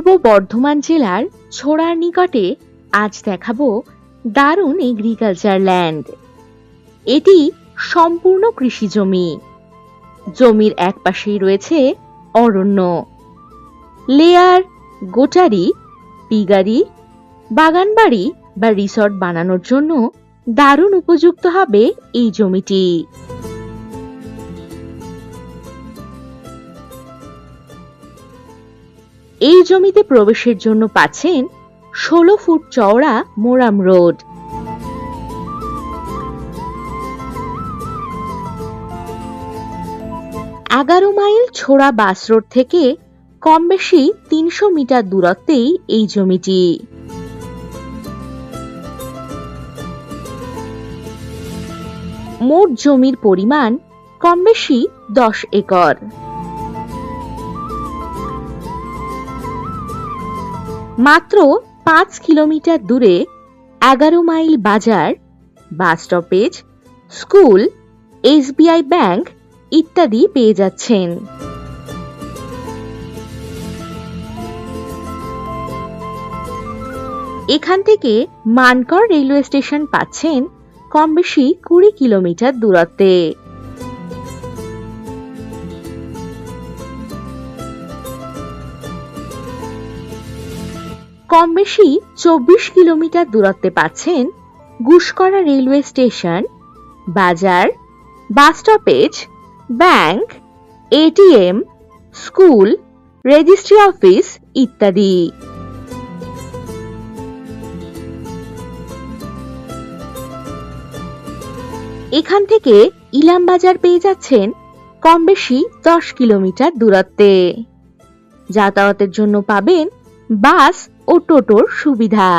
পূর্ব বর্ধমান জেলার ছোড়ার নিকটে আজ দেখাবো দারুণ এগ্রিকালচার ল্যান্ড। এটি সম্পূর্ণ কৃষি জমি। জমির এক পাশেই রয়েছে অরণ্য। লেয়ার, গোটারি, পিগারি, বাগানবাড়ি বা রিসর্ট বানানোর জন্য দারুণ উপযুক্ত হবে এই জমিটি। এই জমিতে প্রবেশের জন্য পাচ্ছেন 16 ফুট চওড়া মোরাম রোড। এগারো মাইল ছোড়া বাস রোড থেকে কম বেশি 300 মিটার দূরত্বেই এই জমিটি। মোট জমির পরিমাণ কম বেশি 10 একর। মাত্র 5 কিলোমিটার দূরে 11 মাইল বাজার, bus stoppage, school, SBI bank ইত্যাদি পেয়ে যাচ্ছেন। এখান থেকে মানকর রেলওয়ে স্টেশন পাচ্ছেন কম বেশি 20 কিলোমিটার দূরত্বে। কম বেশি 24 কিলোমিটার দূরত্বে পাচ্ছেন গুসকরা রেলওয়ে স্টেশন, বাজার, bus stoppage, bank, ATM, school, registry office ইত্যাদি। এখান থেকে ইলাম বাজার পেয়ে যাচ্ছেন কম বেশি 10 কিলোমিটার দূরত্বে। যাতায়াতের জন্য পাবেন বাস ও টোটোর সুবিধা।